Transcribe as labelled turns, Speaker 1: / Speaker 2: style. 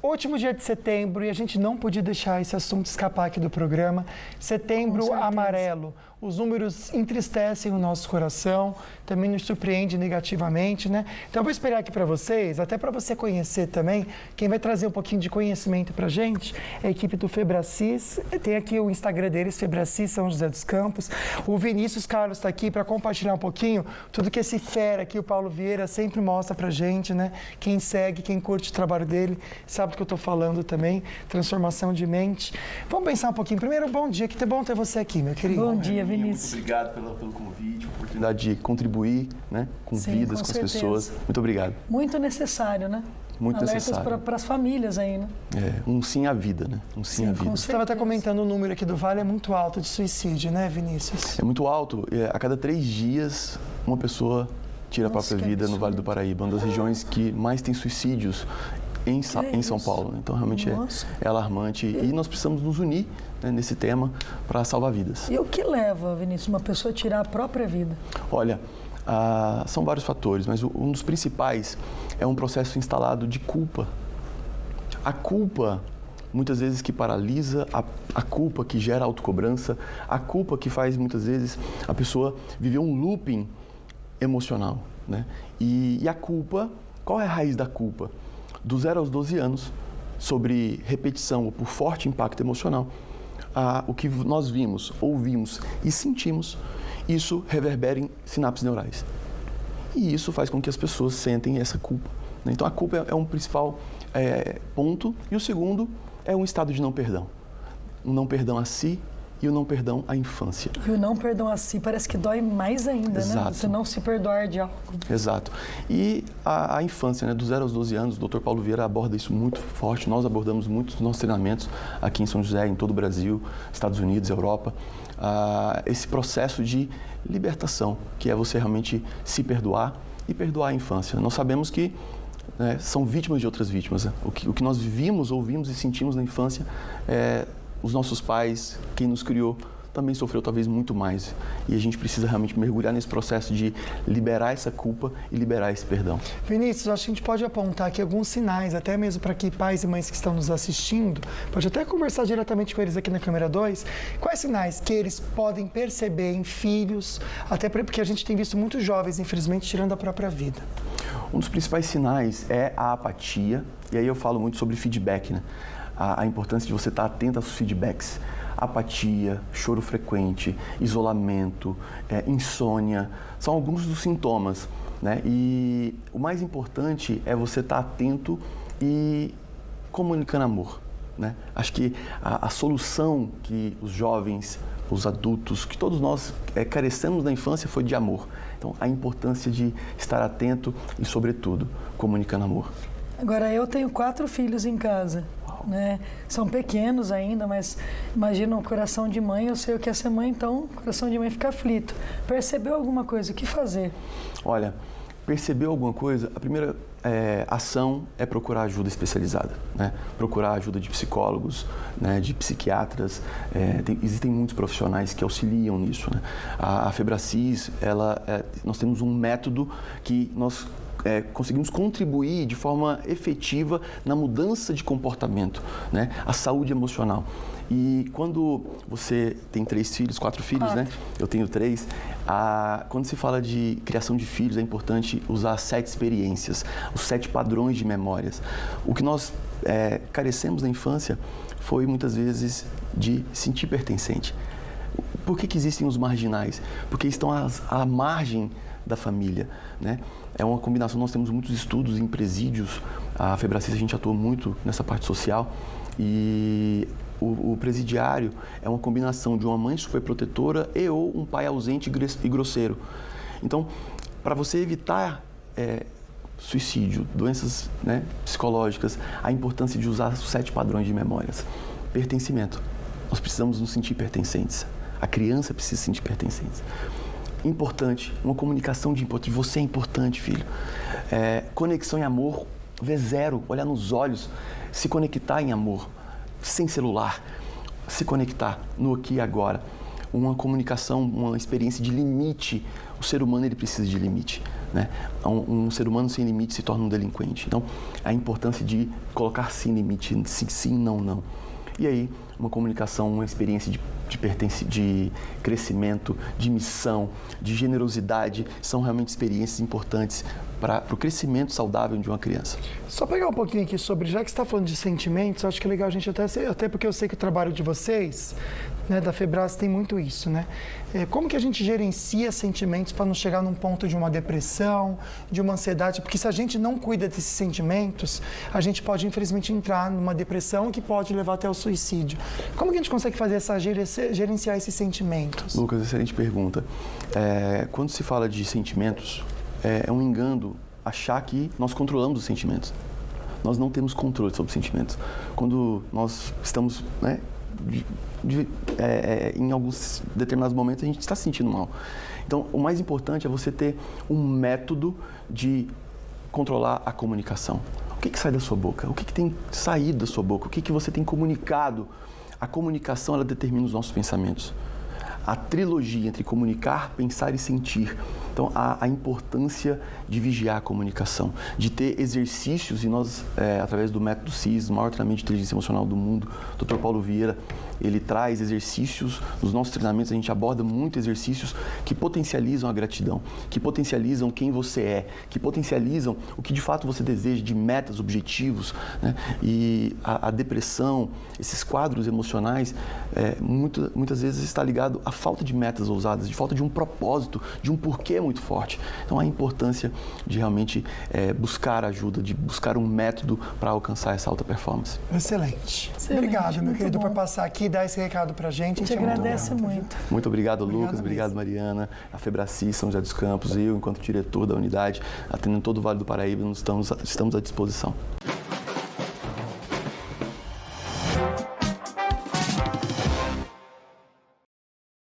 Speaker 1: Último dia de setembro e a gente não podia deixar esse assunto escapar aqui do programa. Setembro amarelo. Os números entristecem o nosso coração, também nos surpreende negativamente, né? Então eu vou esperar aqui para vocês, até para você conhecer também, quem vai trazer um pouquinho de conhecimento para a gente é a equipe do Febracis. Tem aqui o Instagram deles, Febracis São José dos Campos. O Vinícius Carlos está aqui para compartilhar um pouquinho tudo que esse fera aqui, o Paulo Vieira, sempre mostra para a gente, né? Quem segue, quem curte o trabalho dele, sabe do que eu estou falando também, transformação de mente. Vamos pensar um pouquinho. Primeiro, bom dia, que bom ter você aqui, meu querido.
Speaker 2: Bom dia, Vinícius.
Speaker 3: Muito obrigado pelo convite, a oportunidade de contribuir, né, com vidas, com as pessoas. Muito obrigado.
Speaker 2: Muito necessário, né?
Speaker 3: Muito
Speaker 2: Alertas
Speaker 3: necessário.
Speaker 2: para as famílias aí, né?
Speaker 3: Um sim à vida, né? Um sim à vida.
Speaker 1: Você estava até comentando o número aqui do Vale, é muito alto de suicídio, né, Vinícius?
Speaker 3: É muito alto. A cada 3 dias, uma pessoa tira a própria vida no Vale do Paraíba, uma das regiões que mais tem suicídios em São Paulo. Então, realmente é alarmante. E nós precisamos nos unir, né, nesse tema para salvar vidas.
Speaker 2: E o que leva, Vinícius, uma pessoa a tirar a própria vida?
Speaker 3: Olha, são vários fatores, mas um dos principais é um processo instalado de culpa. A culpa, muitas vezes, que paralisa, a culpa que gera autocobrança, a culpa que faz, muitas vezes, a pessoa viver um looping emocional, né? E a culpa, qual é a raiz da culpa? Do 0 aos 12 anos, sobre repetição ou por forte impacto emocional, o que nós vimos, ouvimos e sentimos, isso reverbera em sinapses neurais. E isso faz com que as pessoas sentem essa culpa, né? Então, a culpa é um principal ponto. E o segundo é um estado de não perdão. Um não perdão a si e o não perdão à infância.
Speaker 2: E o não perdão a si parece que dói mais ainda,
Speaker 3: Exato.
Speaker 2: né? Você não se perdoar de algo.
Speaker 3: Exato. E a infância, né? Do 0 aos 12 anos, o Dr. Paulo Vieira aborda isso muito forte. Nós abordamos muito nos nossos treinamentos aqui em São José, em todo o Brasil, Estados Unidos, Europa. Esse processo de libertação, que é você realmente se perdoar e perdoar a infância. Nós sabemos que, né, são vítimas de outras vítimas, né? O que nós vivimos, ouvimos e sentimos na infância, os nossos pais, quem nos criou, também sofreu talvez muito mais. E a gente precisa realmente mergulhar nesse processo de liberar essa culpa e liberar esse perdão.
Speaker 1: Vinícius, acho que a gente pode apontar aqui alguns sinais, até mesmo para que pais e mães que estão nos assistindo, pode até conversar diretamente com eles aqui na câmera 2, quais sinais que eles podem perceber em filhos, até porque a gente tem visto muitos jovens, infelizmente, tirando a própria vida.
Speaker 3: Um dos principais sinais é a apatia, e aí eu falo muito sobre feedback, né? A importância de você estar atento aos feedbacks. Apatia, choro frequente, isolamento, insônia, são alguns dos sintomas, né? E o mais importante é você estar atento e comunicando amor, né? Acho que a solução que os jovens, os adultos, que todos nós carecemos na infância foi de amor. Então, a importância de estar atento e, sobretudo, comunicando amor.
Speaker 2: Agora, eu tenho 4 filhos em casa, né? São pequenos ainda, mas imagina um coração de mãe, eu sei o que é ser mãe, então o coração de mãe fica aflito. Percebeu alguma coisa? O que fazer?
Speaker 3: Olha, percebeu alguma coisa? A primeira ação é procurar ajuda especializada, né? Procurar ajuda de psicólogos, né? De psiquiatras. Existem muitos profissionais que auxiliam nisso, né? A Febracis, nós temos um método que nós conseguimos contribuir de forma efetiva na mudança de comportamento, né? A saúde emocional. E quando você tem 3 filhos, 4 filhos, 4. Né? Eu tenho 3. Quando se fala de criação de filhos, é importante usar 7 experiências, os 7 padrões de memórias. O que nós carecemos na infância foi, muitas vezes, de sentir pertencente. Por que existem os marginais? Porque estão à margem da família, né? É uma combinação, nós temos muitos estudos em presídios, a Febracis, a gente atua muito nessa parte social, e o presidiário é uma combinação de uma mãe superprotetora ou um pai ausente e grosseiro. Então, para você evitar suicídio, doenças, né, psicológicas, a importância de usar os 7 padrões de memórias. Pertencimento. Nós precisamos nos sentir pertencentes. A criança precisa se sentir pertencente. Importante, uma comunicação de importante. Você é importante, filho. Conexão em amor, V0, olhar nos olhos, se conectar em amor, sem celular, se conectar no aqui e agora. Uma comunicação, uma experiência de limite. O ser humano, ele precisa de limite. né? Um ser humano sem limite se torna um delinquente. Então, a importância de colocar sim limite, sim, não. E aí, uma comunicação, uma experiência de crescimento, de missão, de generosidade, são realmente experiências importantes para o crescimento saudável de uma criança.
Speaker 1: Só pegar um pouquinho aqui sobre, já que você está falando de sentimentos, eu acho que é legal a gente até porque eu sei que o trabalho de vocês, né, da Febrás, tem muito isso, né? Como que a gente gerencia sentimentos para não chegar num ponto de uma depressão, de uma ansiedade? Porque se a gente não cuida desses sentimentos, a gente pode, infelizmente, entrar numa depressão que pode levar até o suicídio. Como que a gente consegue fazer gerenciar esses sentimentos?
Speaker 3: Lucas, excelente pergunta. Quando se fala de sentimentos, é um engano achar que nós controlamos os sentimentos. Nós não temos controle sobre os sentimentos. Quando nós estamos, né, em alguns determinados momentos, a gente está se sentindo mal. Então, o mais importante é você ter um método de controlar a comunicação. O que sai da sua boca? O que tem saído da sua boca? O que você tem comunicado? A comunicação, ela determina os nossos pensamentos. A trilogia entre comunicar, pensar e sentir. Então, a importância de vigiar a comunicação, de ter exercícios, e nós, através do método CIS, o maior treinamento de inteligência emocional do mundo, Dr. Paulo Vieira, ele traz exercícios, nos nossos treinamentos a gente aborda muito exercícios que potencializam a gratidão, que potencializam quem você é, que potencializam o que de fato você deseja, de metas, objetivos, né? E a depressão, esses quadros emocionais, muitas vezes está ligado à falta de metas ousadas, de falta de um propósito, de um porquê muito forte. Então, a importância de realmente buscar ajuda, de buscar um método para alcançar essa alta performance.
Speaker 1: Excelente. Obrigado, meu querido, por passar aqui e dar esse recado para a gente.
Speaker 2: A gente agradece muito.
Speaker 3: Muito obrigado, Lucas. Obrigado, Mariana. A Febracis, São José dos Campos, eu, enquanto diretor da unidade, atendendo todo o Vale do Paraíba, estamos à disposição.